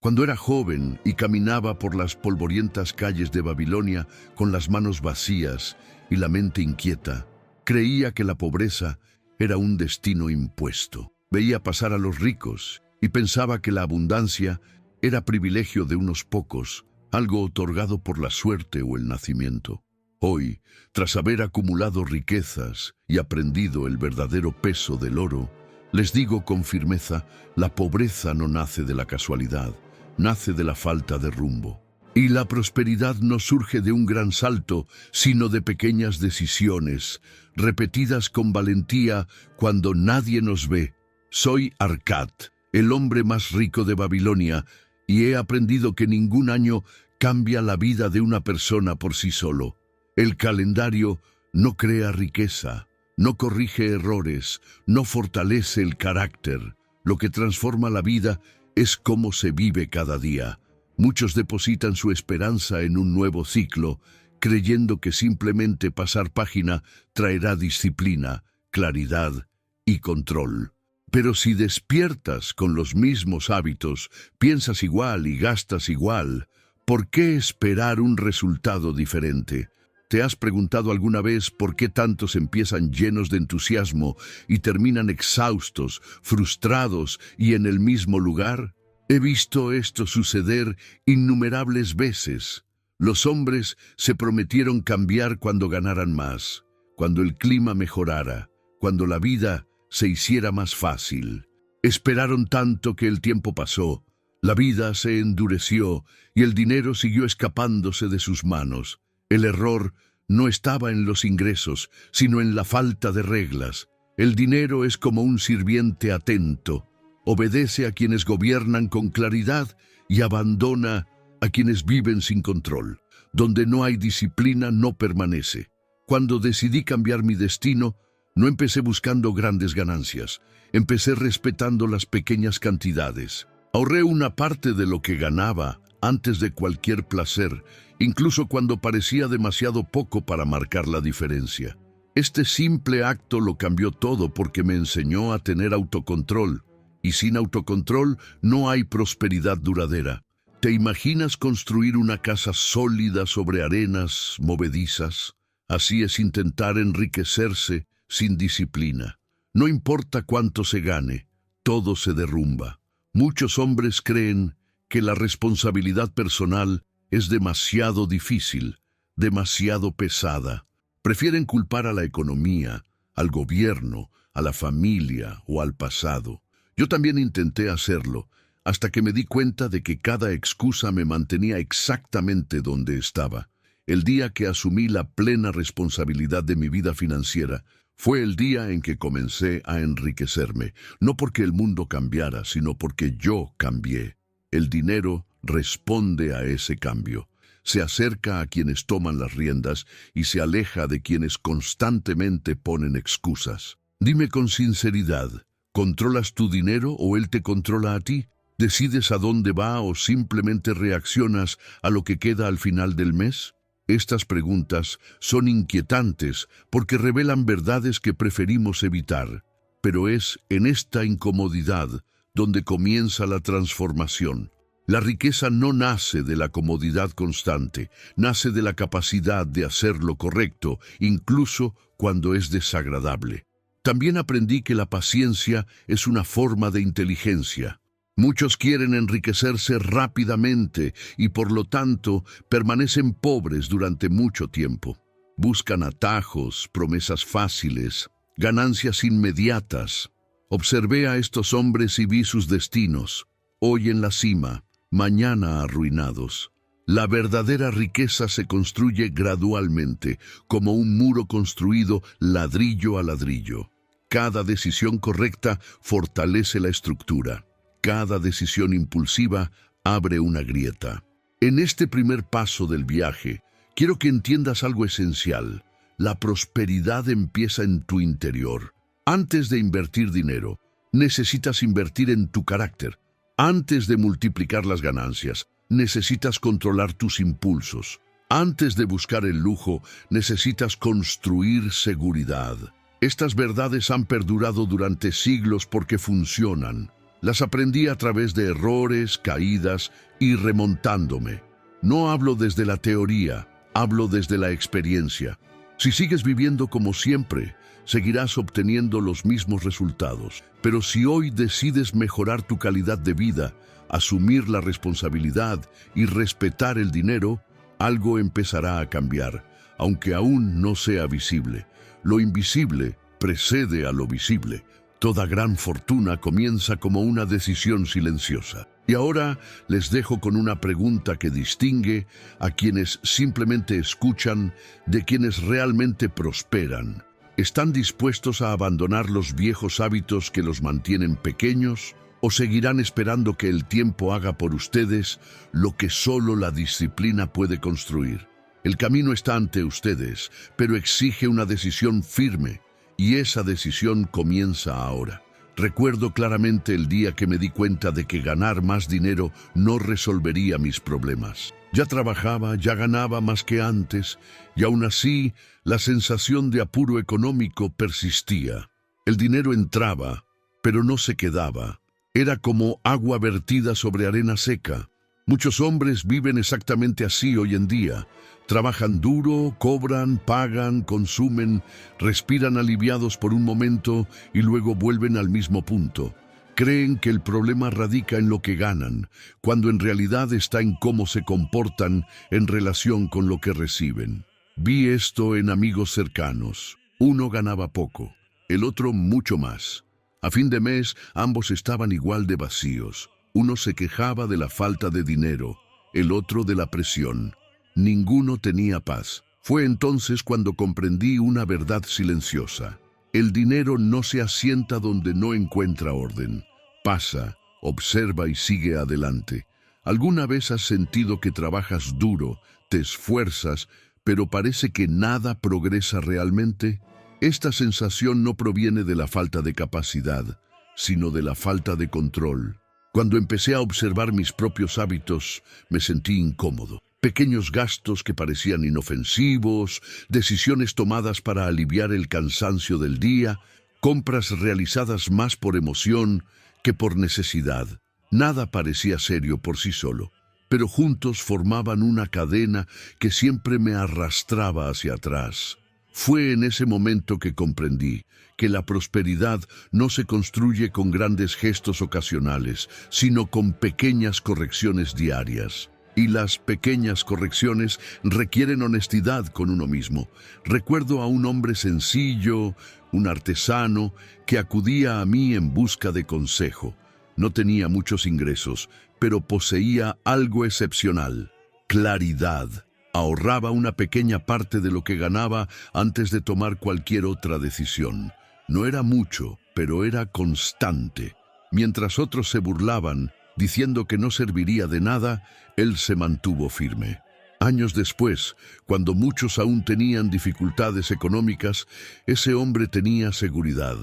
Cuando era joven y caminaba por las polvorientas calles de Babilonia con las manos vacías y la mente inquieta, creía que la pobreza era un destino impuesto. Veía pasar a los ricos y pensaba que la abundancia era privilegio de unos pocos, algo otorgado por la suerte o el nacimiento. Hoy, tras haber acumulado riquezas y aprendido el verdadero peso del oro, les digo con firmeza, la pobreza no nace de la casualidad, nace de la falta de rumbo. Y la prosperidad no surge de un gran salto, sino de pequeñas decisiones, repetidas con valentía cuando nadie nos ve. Soy Arcad, el hombre más rico de Babilonia, y he aprendido que ningún año cambia la vida de una persona por sí solo. El calendario no crea riqueza, no corrige errores, no fortalece el carácter. Lo que transforma la vida es cómo se vive cada día. Muchos depositan su esperanza en un nuevo ciclo, creyendo que simplemente pasar página traerá disciplina, claridad y control. Pero si despiertas con los mismos hábitos, piensas igual y gastas igual, ¿por qué esperar un resultado diferente? ¿Te has preguntado alguna vez por qué tantos empiezan llenos de entusiasmo y terminan exhaustos, frustrados y en el mismo lugar? He visto esto suceder innumerables veces. Los hombres se prometieron cambiar cuando ganaran más, cuando el clima mejorara, cuando la vida se hiciera más fácil. Esperaron tanto que el tiempo pasó, la vida se endureció y el dinero siguió escapándose de sus manos. El error no estaba en los ingresos, sino en la falta de reglas. El dinero es como un sirviente atento. Obedece a quienes gobiernan con claridad y abandona a quienes viven sin control. Donde no hay disciplina no permanece. Cuando decidí cambiar mi destino, no empecé buscando grandes ganancias. Empecé respetando las pequeñas cantidades. Ahorré una parte de lo que ganaba antes de cualquier placer, incluso cuando parecía demasiado poco para marcar la diferencia. Este simple acto lo cambió todo porque me enseñó a tener autocontrol. Y sin autocontrol no hay prosperidad duradera. ¿Te imaginas construir una casa sólida sobre arenas movedizas? Así es intentar enriquecerse sin disciplina. No importa cuánto se gane, todo se derrumba. Muchos hombres creen que la responsabilidad personal es demasiado difícil, demasiado pesada. Prefieren culpar a la economía, al gobierno, a la familia o al pasado. Yo también intenté hacerlo, hasta que me di cuenta de que cada excusa me mantenía exactamente donde estaba. El día que asumí la plena responsabilidad de mi vida financiera, fue el día en que comencé a enriquecerme, no porque el mundo cambiara, sino porque yo cambié. El dinero responde a ese cambio. Se acerca a quienes toman las riendas y se aleja de quienes constantemente ponen excusas. Dime con sinceridad, ¿controlas tu dinero o él te controla a ti? ¿Decides a dónde va o simplemente reaccionas a lo que queda al final del mes? Estas preguntas son inquietantes porque revelan verdades que preferimos evitar, pero es en esta incomodidad donde comienza la transformación. La riqueza no nace de la comodidad constante, nace de la capacidad de hacer lo correcto, incluso cuando es desagradable. También aprendí que la paciencia es una forma de inteligencia. Muchos quieren enriquecerse rápidamente y por lo tanto permanecen pobres durante mucho tiempo. Buscan atajos, promesas fáciles, ganancias inmediatas. Observé a estos hombres y vi sus destinos, hoy en la cima, mañana arruinados. La verdadera riqueza se construye gradualmente, como un muro construido ladrillo a ladrillo. Cada decisión correcta fortalece la estructura. Cada decisión impulsiva abre una grieta. En este primer paso del viaje, quiero que entiendas algo esencial. La prosperidad empieza en tu interior. Antes de invertir dinero, necesitas invertir en tu carácter. Antes de multiplicar las ganancias, necesitas controlar tus impulsos. Antes de buscar el lujo, necesitas construir seguridad. Estas verdades han perdurado durante siglos porque funcionan. Las aprendí a través de errores, caídas y remontándome. No hablo desde la teoría, hablo desde la experiencia. Si sigues viviendo como siempre, seguirás obteniendo los mismos resultados. Pero si hoy decides mejorar tu calidad de vida, asumir la responsabilidad y respetar el dinero, algo empezará a cambiar, aunque aún no sea visible. Lo invisible precede a lo visible. Toda gran fortuna comienza como una decisión silenciosa. Y ahora les dejo con una pregunta que distingue a quienes simplemente escuchan de quienes realmente prosperan. ¿Están dispuestos a abandonar los viejos hábitos que los mantienen pequeños? ¿O seguirán esperando que el tiempo haga por ustedes lo que solo la disciplina puede construir? El camino está ante ustedes, pero exige una decisión firme, y esa decisión comienza ahora. Recuerdo claramente el día que me di cuenta de que ganar más dinero no resolvería mis problemas. Ya trabajaba, ya ganaba más que antes, y aún así la sensación de apuro económico persistía. El dinero entraba, pero no se quedaba. Era como agua vertida sobre arena seca. Muchos hombres viven exactamente así hoy en día. Trabajan duro, cobran, pagan, consumen, respiran aliviados por un momento y luego vuelven al mismo punto. Creen que el problema radica en lo que ganan, cuando en realidad está en cómo se comportan en relación con lo que reciben. Vi esto en amigos cercanos. Uno ganaba poco, el otro mucho más. A fin de mes, ambos estaban igual de vacíos. Uno se quejaba de la falta de dinero, el otro de la presión. Ninguno tenía paz. Fue entonces cuando comprendí una verdad silenciosa. El dinero no se asienta donde no encuentra orden. Pasa, observa y sigue adelante. ¿Alguna vez has sentido que trabajas duro, te esfuerzas, pero parece que nada progresa realmente? Esta sensación no proviene de la falta de capacidad, sino de la falta de control. Cuando empecé a observar mis propios hábitos, me sentí incómodo. Pequeños gastos que parecían inofensivos, decisiones tomadas para aliviar el cansancio del día, compras realizadas más por emoción que por necesidad. Nada parecía serio por sí solo, pero juntos formaban una cadena que siempre me arrastraba hacia atrás. Fue en ese momento que comprendí que la prosperidad no se construye con grandes gestos ocasionales, sino con pequeñas correcciones diarias. Y las pequeñas correcciones requieren honestidad con uno mismo. Recuerdo a un hombre sencillo, un artesano, que acudía a mí en busca de consejo. No tenía muchos ingresos, pero poseía algo excepcional: claridad. Ahorraba una pequeña parte de lo que ganaba antes de tomar cualquier otra decisión. No era mucho, pero era constante. Mientras otros se burlaban, diciendo que no serviría de nada, él se mantuvo firme. Años después, cuando muchos aún tenían dificultades económicas, ese hombre tenía seguridad.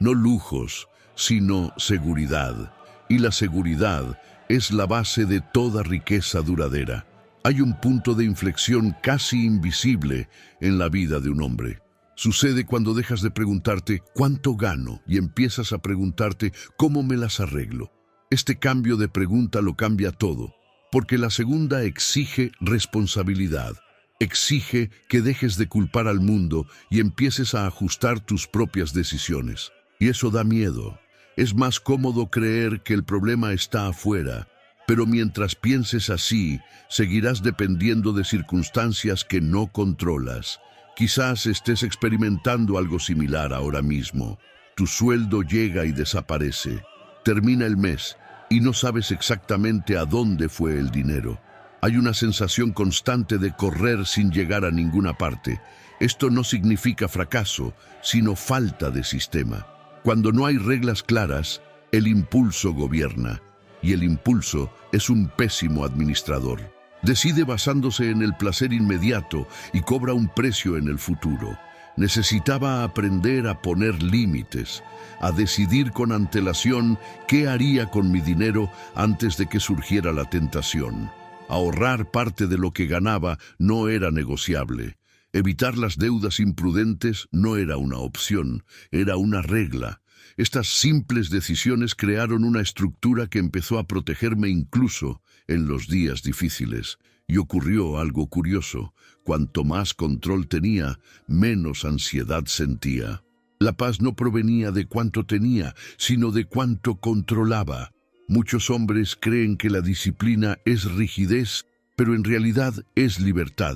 No lujos, sino seguridad. Y la seguridad es la base de toda riqueza duradera. Hay un punto de inflexión casi invisible en la vida de un hombre. Sucede cuando dejas de preguntarte ¿cuánto gano? Y empiezas a preguntarte ¿cómo me las arreglo? Este cambio de pregunta lo cambia todo, porque la segunda exige responsabilidad. Exige que dejes de culpar al mundo y empieces a ajustar tus propias decisiones. Y eso da miedo. Es más cómodo creer que el problema está afuera, pero mientras pienses así, seguirás dependiendo de circunstancias que no controlas. Quizás estés experimentando algo similar ahora mismo. Tu sueldo llega y desaparece. Termina el mes y no sabes exactamente a dónde fue el dinero. Hay una sensación constante de correr sin llegar a ninguna parte. Esto no significa fracaso, sino falta de sistema. Cuando no hay reglas claras, el impulso gobierna, y el impulso es un pésimo administrador. Decide basándose en el placer inmediato y cobra un precio en el futuro. Necesitaba aprender a poner límites, a decidir con antelación qué haría con mi dinero antes de que surgiera la tentación. Ahorrar parte de lo que ganaba no era negociable. Evitar las deudas imprudentes no era una opción, era una regla. Estas simples decisiones crearon una estructura que empezó a protegerme incluso en los días difíciles. Y ocurrió algo curioso. Cuanto más control tenía, menos ansiedad sentía. La paz no provenía de cuánto tenía, sino de cuánto controlaba. Muchos hombres creen que la disciplina es rigidez, pero en realidad es libertad.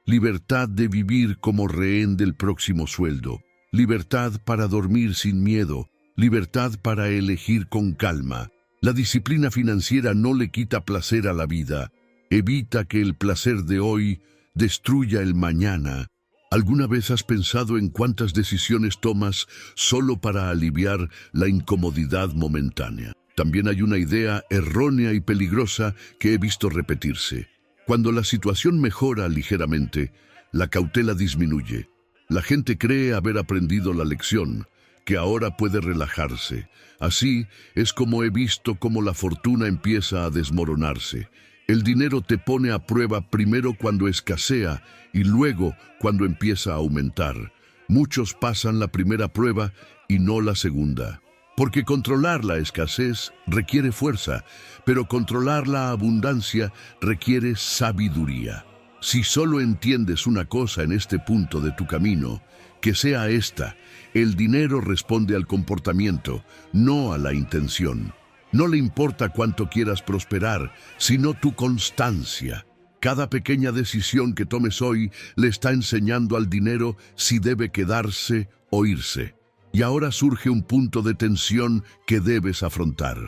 Libertad de vivir como rehén del próximo sueldo. Libertad para dormir sin miedo. Libertad para elegir con calma. La disciplina financiera no le quita placer a la vida. Evita que el placer de hoy destruya el mañana. ¿Alguna vez has pensado en cuántas decisiones tomas solo para aliviar la incomodidad momentánea? También hay una idea errónea y peligrosa que he visto repetirse. Cuando la situación mejora ligeramente, la cautela disminuye. La gente cree haber aprendido la lección, que ahora puede relajarse. Así es como he visto cómo la fortuna empieza a desmoronarse. El dinero te pone a prueba primero cuando escasea y luego cuando empieza a aumentar. Muchos pasan la primera prueba y no la segunda. Porque controlar la escasez requiere fuerza, pero controlar la abundancia requiere sabiduría. Si solo entiendes una cosa en este punto de tu camino, que sea esta: el dinero responde al comportamiento, no a la intención. No le importa cuánto quieras prosperar, sino tu constancia. Cada pequeña decisión que tomes hoy le está enseñando al dinero si debe quedarse o irse. Y ahora surge un punto de tensión que debes afrontar.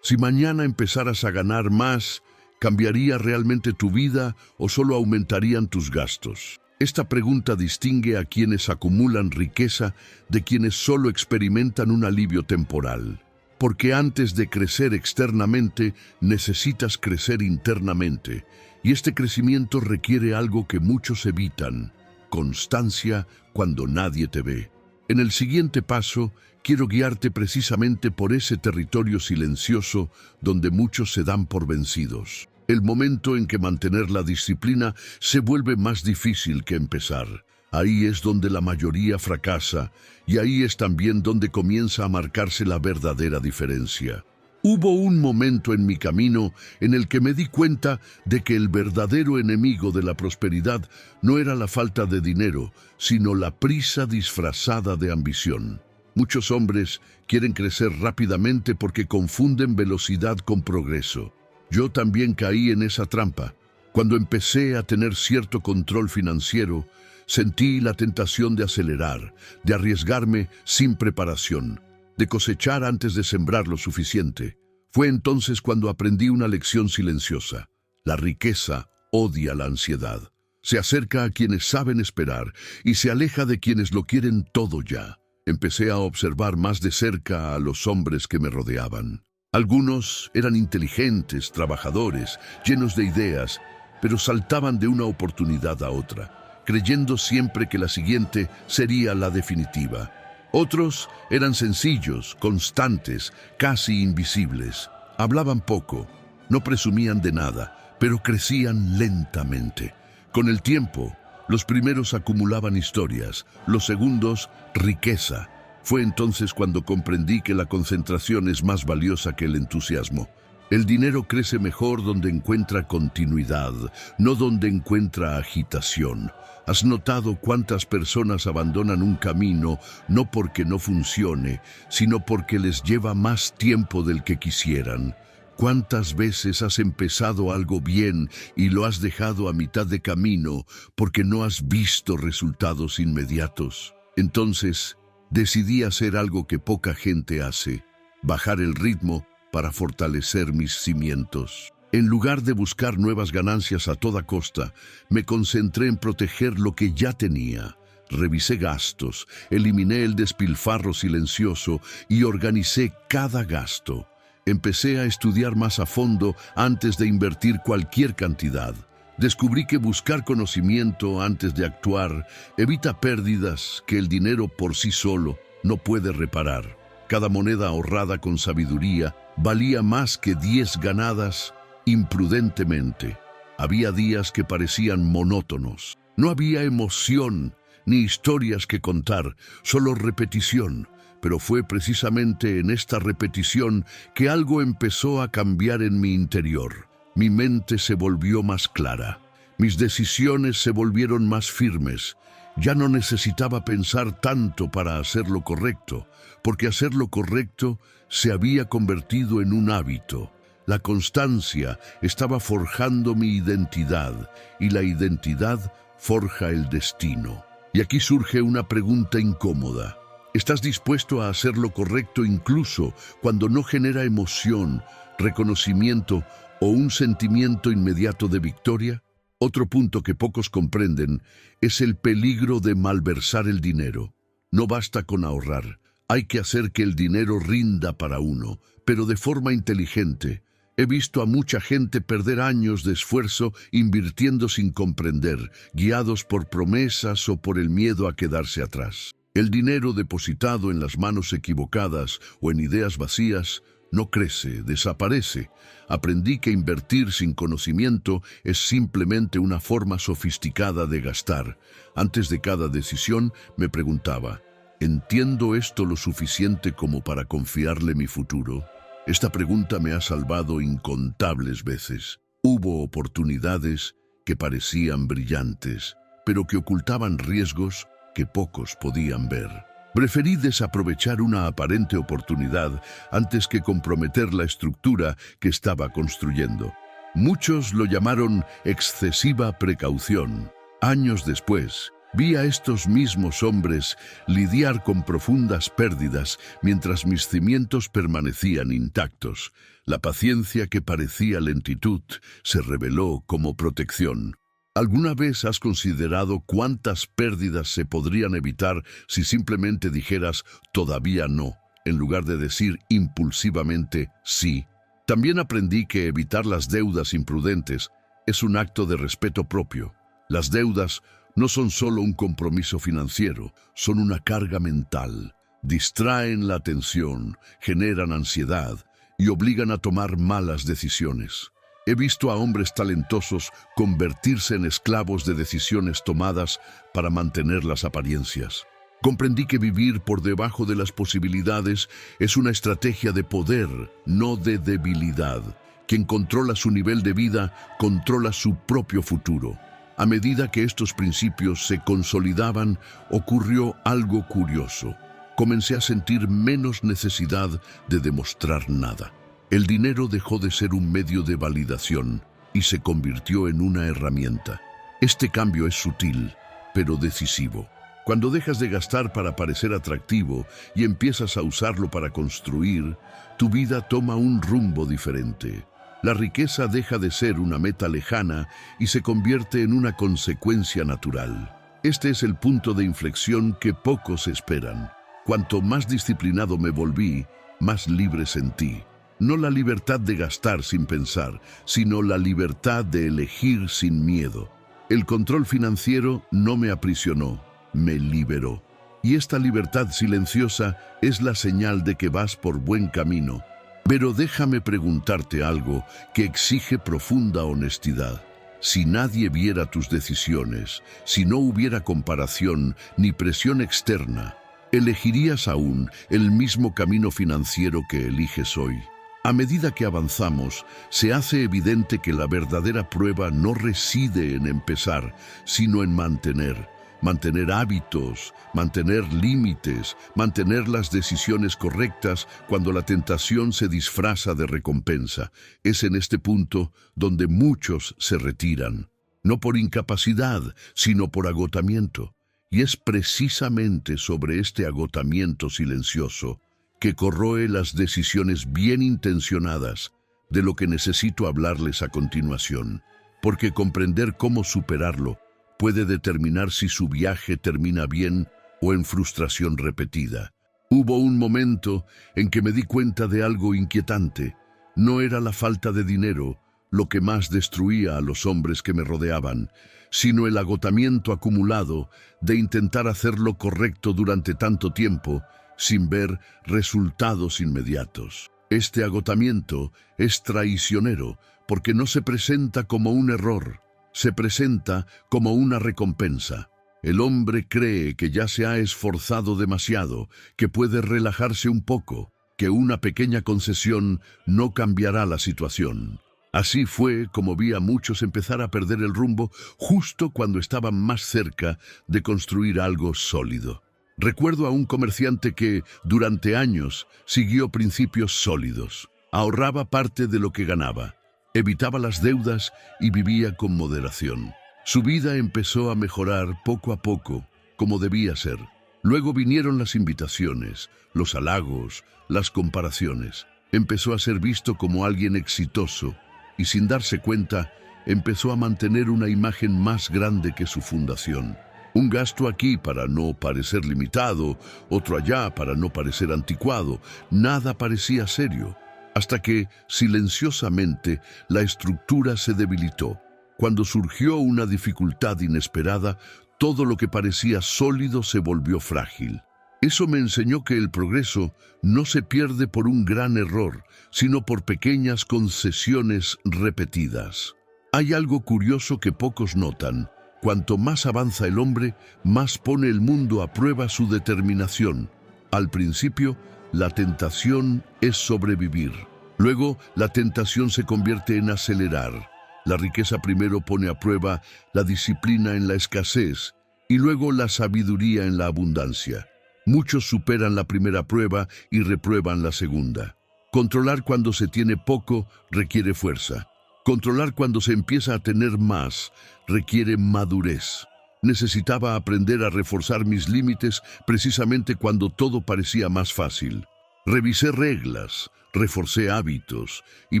Si mañana empezaras a ganar más, ¿cambiaría realmente tu vida o solo aumentarían tus gastos? Esta pregunta distingue a quienes acumulan riqueza de quienes solo experimentan un alivio temporal. Porque antes de crecer externamente, necesitas crecer internamente. Y este crecimiento requiere algo que muchos evitan: constancia cuando nadie te ve. En el siguiente paso, quiero guiarte precisamente por ese territorio silencioso donde muchos se dan por vencidos. El momento en que mantener la disciplina se vuelve más difícil que empezar. Ahí es donde la mayoría fracasa, y ahí es también donde comienza a marcarse la verdadera diferencia. Hubo un momento en mi camino en el que me di cuenta de que el verdadero enemigo de la prosperidad no era la falta de dinero, sino la prisa disfrazada de ambición. Muchos hombres quieren crecer rápidamente porque confunden velocidad con progreso. Yo también caí en esa trampa. Cuando empecé a tener cierto control financiero, sentí la tentación de acelerar, de arriesgarme sin preparación, de cosechar antes de sembrar lo suficiente. Fue entonces cuando aprendí una lección silenciosa. La riqueza odia la ansiedad. Se acerca a quienes saben esperar y se aleja de quienes lo quieren todo ya. Empecé a observar más de cerca a los hombres que me rodeaban. Algunos eran inteligentes, trabajadores, llenos de ideas, pero saltaban de una oportunidad a otra, creyendo siempre que la siguiente sería la definitiva. Otros eran sencillos, constantes, casi invisibles. Hablaban poco, no presumían de nada, pero crecían lentamente. Con el tiempo, los primeros acumulaban historias, los segundos, riqueza. Fue entonces cuando comprendí que la concentración es más valiosa que el entusiasmo. El dinero crece mejor donde encuentra continuidad, no donde encuentra agitación. ¿Has notado cuántas personas abandonan un camino no porque no funcione, sino porque les lleva más tiempo del que quisieran? ¿Cuántas veces has empezado algo bien y lo has dejado a mitad de camino porque no has visto resultados inmediatos? Entonces, decidí hacer algo que poca gente hace: bajar el ritmo para fortalecer mis cimientos. En lugar de buscar nuevas ganancias a toda costa, me concentré en proteger lo que ya tenía. Revisé gastos, eliminé el despilfarro silencioso y organicé cada gasto. Empecé a estudiar más a fondo antes de invertir cualquier cantidad. Descubrí que buscar conocimiento antes de actuar evita pérdidas que el dinero por sí solo no puede reparar. Cada moneda ahorrada con sabiduría valía más que 10 ganadas imprudentemente. Había días que parecían monótonos. No había emoción ni historias que contar, solo repetición. pero fue precisamente en esta repetición que algo empezó a cambiar en mi interior. Mi mente se volvió más clara. Mis decisiones se volvieron más firmes. Ya no necesitaba pensar tanto para hacer lo correcto, porque hacer lo correcto se había convertido en un hábito. La constancia estaba forjando mi identidad, y la identidad forja el destino. Y aquí surge una pregunta incómoda. ¿Estás dispuesto a hacer lo correcto incluso cuando no genera emoción, reconocimiento o un sentimiento inmediato de victoria? Otro punto que pocos comprenden es el peligro de malversar el dinero. No basta con ahorrar, hay que hacer que el dinero rinda para uno, pero de forma inteligente. He visto a mucha gente perder años de esfuerzo invirtiendo sin comprender, guiados por promesas o por el miedo a quedarse atrás. El dinero depositado en las manos equivocadas o en ideas vacías no crece, desaparece. Aprendí que invertir sin conocimiento es simplemente una forma sofisticada de gastar. Antes de cada decisión me preguntaba, ¿entiendo esto lo suficiente como para confiarle mi futuro? Esta pregunta me ha salvado incontables veces. Hubo oportunidades que parecían brillantes, pero que ocultaban riesgos que pocos podían ver. Preferí desaprovechar una aparente oportunidad antes que comprometer la estructura que estaba construyendo. Muchos lo llamaron excesiva precaución. Años después, vi a estos mismos hombres lidiar con profundas pérdidas mientras mis cimientos permanecían intactos. La paciencia que parecía lentitud se reveló como protección. ¿Alguna vez has considerado cuántas pérdidas se podrían evitar si simplemente dijeras todavía no, en lugar de decir impulsivamente sí? También aprendí que evitar las deudas imprudentes es un acto de respeto propio. Las deudas no son solo un compromiso financiero, son una carga mental. Distraen la atención, generan ansiedad y obligan a tomar malas decisiones. He visto a hombres talentosos convertirse en esclavos de decisiones tomadas para mantener las apariencias. Comprendí que vivir por debajo de las posibilidades es una estrategia de poder, no de debilidad. Quien controla su nivel de vida, controla su propio futuro. A medida que estos principios se consolidaban, ocurrió algo curioso. Comencé a sentir menos necesidad de demostrar nada. El dinero dejó de ser un medio de validación y se convirtió en una herramienta. Este cambio es sutil, pero decisivo. Cuando dejas de gastar para parecer atractivo y empiezas a usarlo para construir, tu vida toma un rumbo diferente. La riqueza deja de ser una meta lejana y se convierte en una consecuencia natural. Este es el punto de inflexión que pocos esperan. Cuanto más disciplinado me volví, más libre sentí. No la libertad de gastar sin pensar, sino la libertad de elegir sin miedo. El control financiero no me aprisionó, me liberó. Y esta libertad silenciosa es la señal de que vas por buen camino. Pero déjame preguntarte algo que exige profunda honestidad. Si nadie viera tus decisiones, si no hubiera comparación ni presión externa, ¿elegirías aún el mismo camino financiero que eliges hoy? A medida que avanzamos, se hace evidente que la verdadera prueba no reside en empezar, sino en mantener hábitos, mantener límites, mantener las decisiones correctas cuando la tentación se disfraza de recompensa. Es en este punto donde muchos se retiran, no por incapacidad, sino por agotamiento. Y es precisamente sobre este agotamiento silencioso que corroe las decisiones bien intencionadas de lo que necesito hablarles a continuación, porque comprender cómo superarlo puede determinar si su viaje termina bien o en frustración repetida. Hubo un momento en que me di cuenta de algo inquietante. No era la falta de dinero lo que más destruía a los hombres que me rodeaban, sino el agotamiento acumulado de intentar hacer lo correcto durante tanto tiempo sin ver resultados inmediatos. Este agotamiento es traicionero porque no se presenta como un error, se presenta como una recompensa. El hombre cree que ya se ha esforzado demasiado, que puede relajarse un poco, que una pequeña concesión no cambiará la situación. Así fue como vi a muchos empezar a perder el rumbo justo cuando estaban más cerca de construir algo sólido. Recuerdo a un comerciante que, durante años, siguió principios sólidos. Ahorraba parte de lo que ganaba, evitaba las deudas y vivía con moderación. Su vida empezó a mejorar poco a poco, como debía ser. Luego vinieron las invitaciones, los halagos, las comparaciones. Empezó a ser visto como alguien exitoso y, sin darse cuenta, empezó a mantener una imagen más grande que su fundación. Un gasto aquí para no parecer limitado, otro allá para no parecer anticuado. Nada parecía serio, hasta que, silenciosamente, la estructura se debilitó. Cuando surgió una dificultad inesperada, todo lo que parecía sólido se volvió frágil. Eso me enseñó que el progreso no se pierde por un gran error, sino por pequeñas concesiones repetidas. Hay algo curioso que pocos notan. Cuanto más avanza el hombre, más pone el mundo a prueba su determinación. Al principio, la tentación es sobrevivir. Luego, la tentación se convierte en acelerar. La riqueza primero pone a prueba la disciplina en la escasez y luego la sabiduría en la abundancia. Muchos superan la primera prueba y reprueban la segunda. Controlar cuando se tiene poco requiere fuerza. Controlar cuando se empieza a tener más requiere madurez. Necesitaba aprender a reforzar mis límites precisamente cuando todo parecía más fácil. Revisé reglas, reforcé hábitos y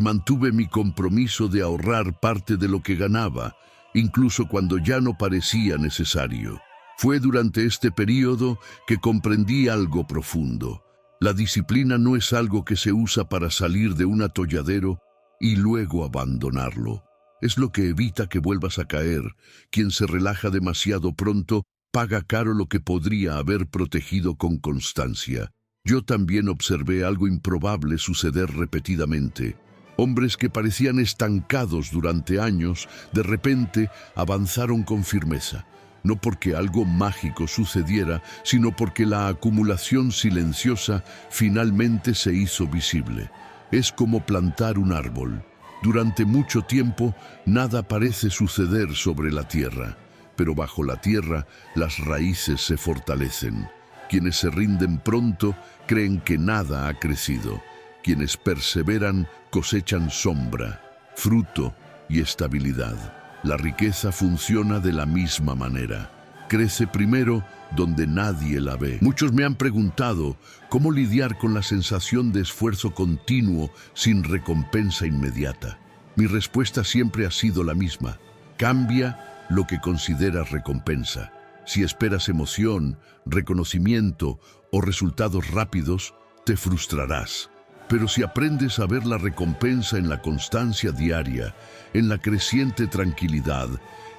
mantuve mi compromiso de ahorrar parte de lo que ganaba, incluso cuando ya no parecía necesario. Fue durante este período que comprendí algo profundo. La disciplina no es algo que se usa para salir de un atolladero y luego abandonarlo. Es lo que evita que vuelvas a caer. Quien se relaja demasiado pronto paga caro lo que podría haber protegido con constancia. Yo también observé algo improbable suceder repetidamente. Hombres que parecían estancados durante años, de repente avanzaron con firmeza. No porque algo mágico sucediera, sino porque la acumulación silenciosa finalmente se hizo visible. Es como plantar un árbol. Durante mucho tiempo, nada parece suceder sobre la tierra, pero bajo la tierra las raíces se fortalecen. Quienes se rinden pronto creen que nada ha crecido. Quienes perseveran cosechan sombra, fruto y estabilidad. La riqueza funciona de la misma manera. Crece primero donde nadie la ve. Muchos me han preguntado cómo lidiar con la sensación de esfuerzo continuo sin recompensa inmediata. Mi respuesta siempre ha sido la misma. Cambia lo que consideras recompensa. Si esperas emoción, reconocimiento o resultados rápidos, te frustrarás. Pero si aprendes a ver la recompensa en la constancia diaria, en la creciente tranquilidad,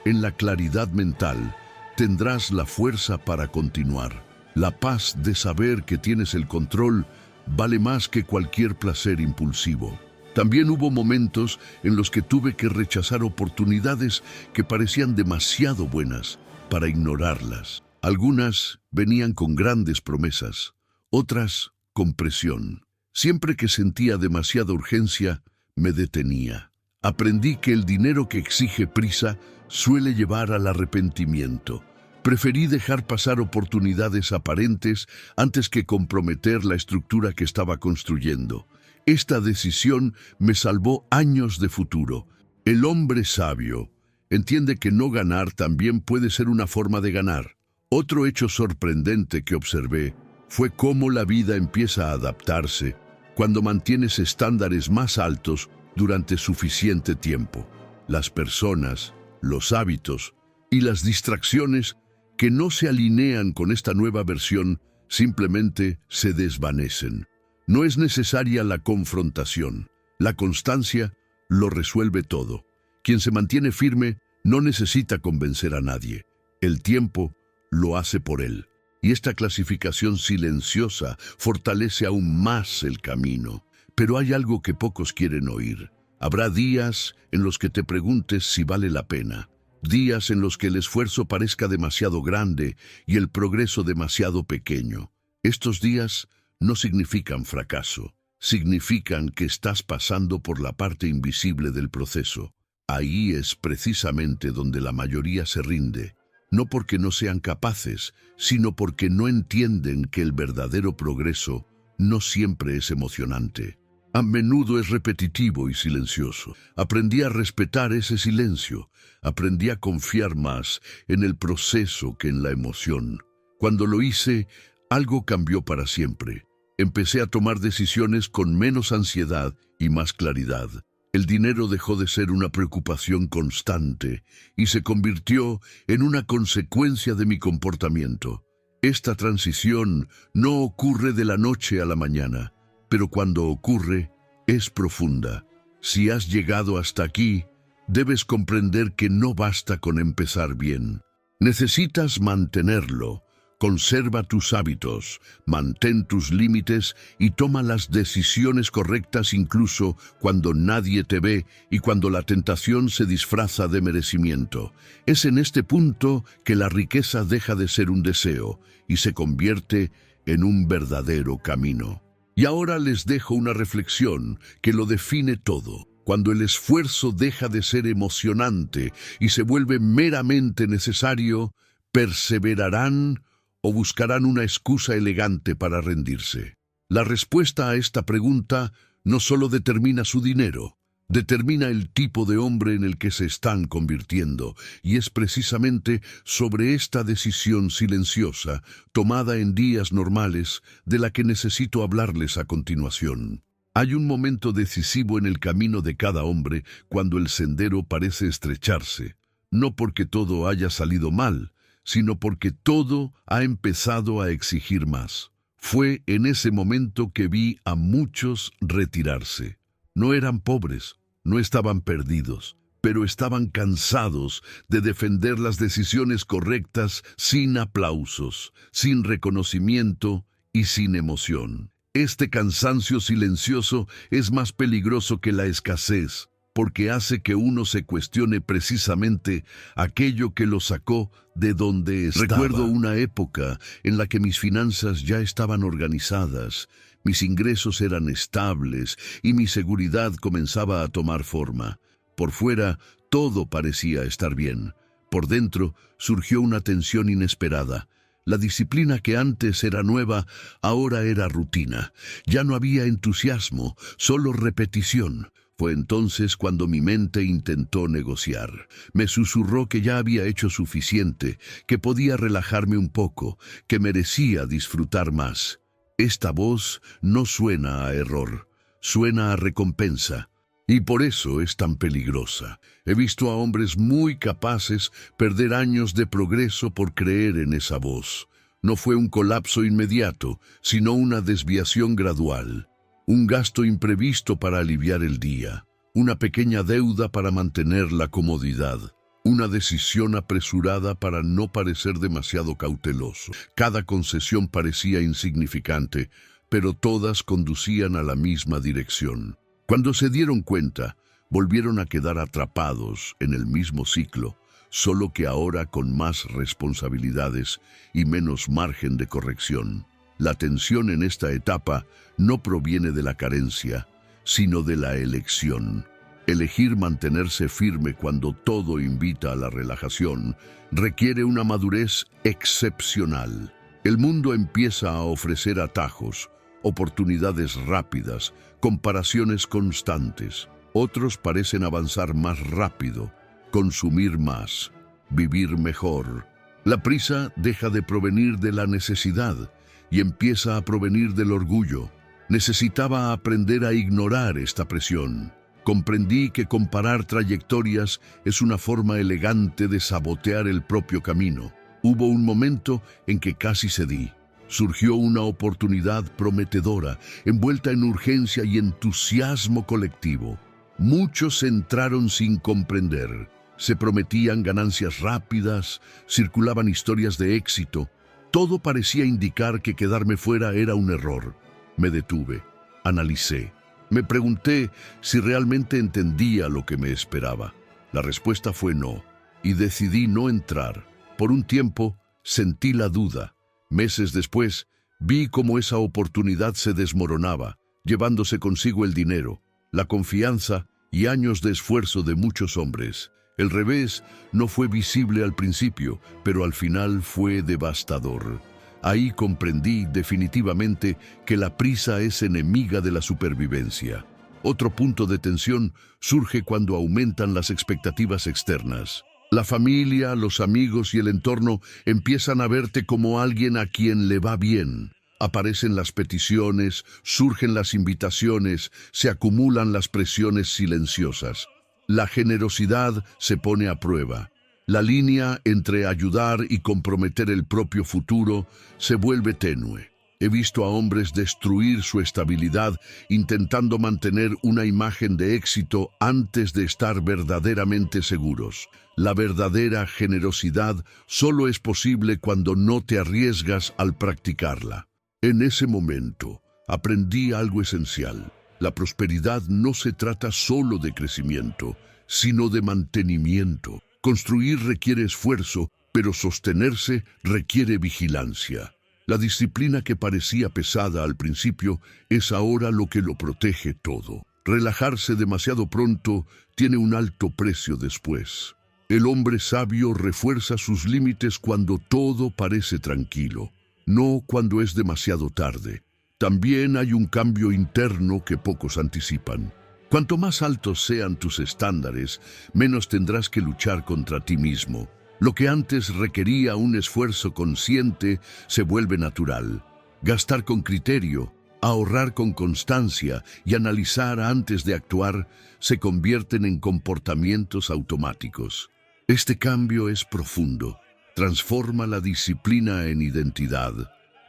en la claridad mental, tendrás la fuerza para continuar. La paz de saber que tienes el control vale más que cualquier placer impulsivo. También hubo momentos en los que tuve que rechazar oportunidades que parecían demasiado buenas para ignorarlas. Algunas venían con grandes promesas, otras con presión. Siempre que sentía demasiada urgencia, me detenía. Aprendí que el dinero que exige prisa suele llevar al arrepentimiento. Preferí dejar pasar oportunidades aparentes antes que comprometer la estructura que estaba construyendo. Esta decisión me salvó años de futuro. El hombre sabio entiende que no ganar también puede ser una forma de ganar. Otro hecho sorprendente que observé fue cómo la vida empieza a adaptarse cuando mantienes estándares más altos durante suficiente tiempo. Las personas, los hábitos y las distracciones que no se alinean con esta nueva versión simplemente se desvanecen. No es necesaria la confrontación. La constancia lo resuelve todo. Quien se mantiene firme no necesita convencer a nadie. El tiempo lo hace por él. Y esta clasificación silenciosa fortalece aún más el camino. Pero hay algo que pocos quieren oír. Habrá días en los que te preguntes si vale la pena. días en los que el esfuerzo parezca demasiado grande y el progreso demasiado pequeño. Estos días no significan fracaso, significan que estás pasando por la parte invisible del proceso. Ahí es precisamente donde la mayoría se rinde, no porque no sean capaces, sino porque no entienden que el verdadero progreso no siempre es emocionante. A menudo es repetitivo y silencioso. Aprendí a respetar ese silencio, aprendí a confiar más en el proceso que en la emoción. Cuando lo hice, algo cambió para siempre. Empecé a tomar decisiones con menos ansiedad y más claridad. El dinero dejó de ser una preocupación constante y se convirtió en una consecuencia de mi comportamiento. Esta transición no ocurre de la noche a la mañana, pero cuando ocurre, es profunda. Si has llegado hasta aquí, debes comprender que no basta con empezar bien. Necesitas mantenerlo. Conserva tus hábitos, mantén tus límites y toma las decisiones correctas incluso cuando nadie te ve y cuando la tentación se disfraza de merecimiento. Es en este punto que la riqueza deja de ser un deseo y se convierte en un verdadero camino. Y ahora les dejo una reflexión que lo define todo. Cuando el esfuerzo deja de ser emocionante y se vuelve meramente necesario, perseverarán o buscarán una excusa elegante para rendirse. La respuesta a esta pregunta no solo determina su dinero, determina el tipo de hombre en el que se están convirtiendo, y es precisamente sobre esta decisión silenciosa, tomada en días normales, de la que necesito hablarles a continuación. Hay un momento decisivo en el camino de cada hombre cuando el sendero parece estrecharse, no porque todo haya salido mal, sino porque todo ha empezado a exigir más. Fue en ese momento que vi a muchos retirarse. No eran pobres, no estaban perdidos, pero estaban cansados de defender las decisiones correctas sin aplausos, sin reconocimiento y sin emoción. Este cansancio silencioso es más peligroso que la escasez, porque hace que uno se cuestione precisamente aquello que lo sacó de donde estaba. Recuerdo una época en la que mis finanzas ya estaban organizadas, mis ingresos eran estables y mi seguridad comenzaba a tomar forma. Por fuera, todo parecía estar bien. Por dentro, surgió una tensión inesperada. La disciplina que antes era nueva, ahora era rutina. Ya no había entusiasmo, solo repetición. Fue entonces cuando mi mente intentó negociar. Me susurró que ya había hecho suficiente, que podía relajarme un poco, que merecía disfrutar más. Esta voz no suena a error, suena a recompensa. Y por eso es tan peligrosa. He visto a hombres muy capaces perder años de progreso por creer en esa voz. No fue un colapso inmediato, sino una desviación gradual. Un gasto imprevisto para aliviar el día, una pequeña deuda para mantener la comodidad, una decisión apresurada para no parecer demasiado cauteloso. Cada concesión parecía insignificante, pero todas conducían a la misma dirección. Cuando se dieron cuenta, volvieron a quedar atrapados en el mismo ciclo, solo que ahora con más responsabilidades y menos margen de corrección. La tensión en esta etapa no proviene de la carencia, sino de la elección. Elegir mantenerse firme cuando todo invita a la relajación requiere una madurez excepcional. El mundo empieza a ofrecer atajos, oportunidades rápidas, comparaciones constantes. Otros parecen avanzar más rápido, consumir más, vivir mejor. La prisa deja de provenir de la necesidad y empieza a provenir del orgullo. Necesitaba aprender a ignorar esta presión. Comprendí que comparar trayectorias es una forma elegante de sabotear el propio camino. Hubo un momento en que casi cedí. Surgió una oportunidad prometedora, envuelta en urgencia y entusiasmo colectivo. Muchos entraron sin comprender. Se prometían ganancias rápidas, circulaban historias de éxito. Todo parecía indicar que quedarme fuera era un error. Me detuve, analicé. Me pregunté si realmente entendía lo que me esperaba. La respuesta fue no. y decidí no entrar. Por un tiempo sentí la duda. Meses después vi cómo esa oportunidad se desmoronaba, llevándose consigo el dinero, la confianza y años de esfuerzo de muchos hombres. El revés no fue visible al principio, pero al final fue devastador. Ahí comprendí definitivamente que la prisa es enemiga de la supervivencia. Otro punto de tensión surge cuando aumentan las expectativas externas. La familia, los amigos y el entorno empiezan a verte como alguien a quien le va bien. Aparecen las peticiones, surgen las invitaciones, se acumulan las presiones silenciosas. La generosidad se pone a prueba. La línea entre ayudar y comprometer el propio futuro se vuelve tenue. He visto a hombres destruir su estabilidad intentando mantener una imagen de éxito antes de estar verdaderamente seguros. La verdadera generosidad solo es posible cuando no te arriesgas al practicarla. En ese momento, aprendí algo esencial. La prosperidad no se trata solo de crecimiento, sino de mantenimiento. Construir requiere esfuerzo, pero sostenerse requiere vigilancia. La disciplina que parecía pesada al principio es ahora lo que lo protege todo. Relajarse demasiado pronto tiene un alto precio después. El hombre sabio refuerza sus límites cuando todo parece tranquilo, no cuando es demasiado tarde. También hay un cambio interno que pocos anticipan. Cuanto más altos sean tus estándares, menos tendrás que luchar contra ti mismo. Lo que antes requería un esfuerzo consciente se vuelve natural. Gastar con criterio, ahorrar con constancia y analizar antes de actuar se convierten en comportamientos automáticos. Este cambio es profundo, transforma la disciplina en identidad.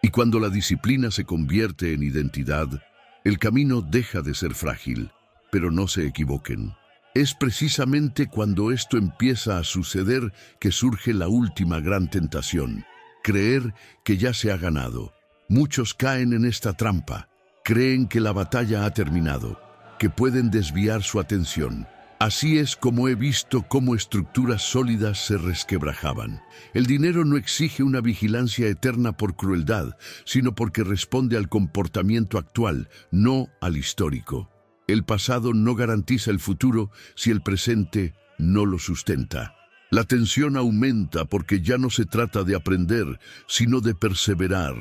Y cuando la disciplina se convierte en identidad, el camino deja de ser frágil. Pero no se equivoquen. Es precisamente cuando esto empieza a suceder que surge la última gran tentación: creer que ya se ha ganado. Muchos caen en esta trampa. Creen que la batalla ha terminado, que pueden desviar su atención. Así es como he visto cómo estructuras sólidas se resquebrajaban. El dinero no exige una vigilancia eterna por crueldad, sino porque responde al comportamiento actual, no al histórico. El pasado no garantiza el futuro si el presente no lo sustenta. La tensión aumenta porque ya no se trata de aprender, sino de perseverar,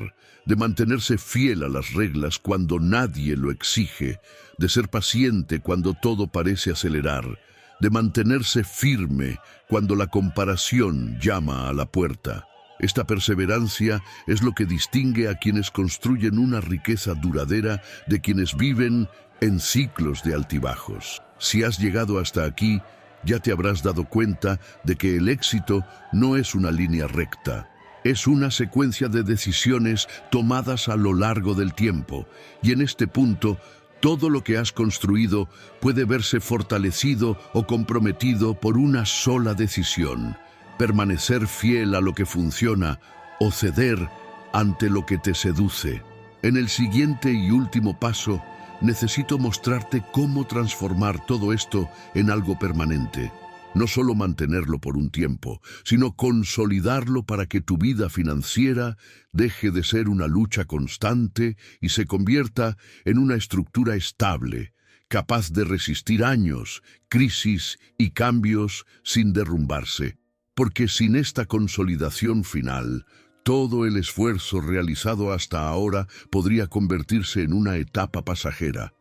de mantenerse fiel a las reglas cuando nadie lo exige, de ser paciente cuando todo parece acelerar, de mantenerse firme cuando la comparación llama a la puerta. Esta perseverancia es lo que distingue a quienes construyen una riqueza duradera de quienes viven en ciclos de altibajos. Si has llegado hasta aquí, ya te habrás dado cuenta de que el éxito no es una línea recta. Es una secuencia de decisiones tomadas a lo largo del tiempo. Y en este punto, todo lo que has construido puede verse fortalecido o comprometido por una sola decisión: permanecer fiel a lo que funciona o ceder ante lo que te seduce. En el siguiente y último paso, necesito mostrarte cómo transformar todo esto en algo permanente. No solo mantenerlo por un tiempo, sino consolidarlo para que tu vida financiera deje de ser una lucha constante y se convierta en una estructura estable, capaz de resistir años, crisis y cambios sin derrumbarse. Porque sin esta consolidación final, todo el esfuerzo realizado hasta ahora podría convertirse en una etapa pasajera.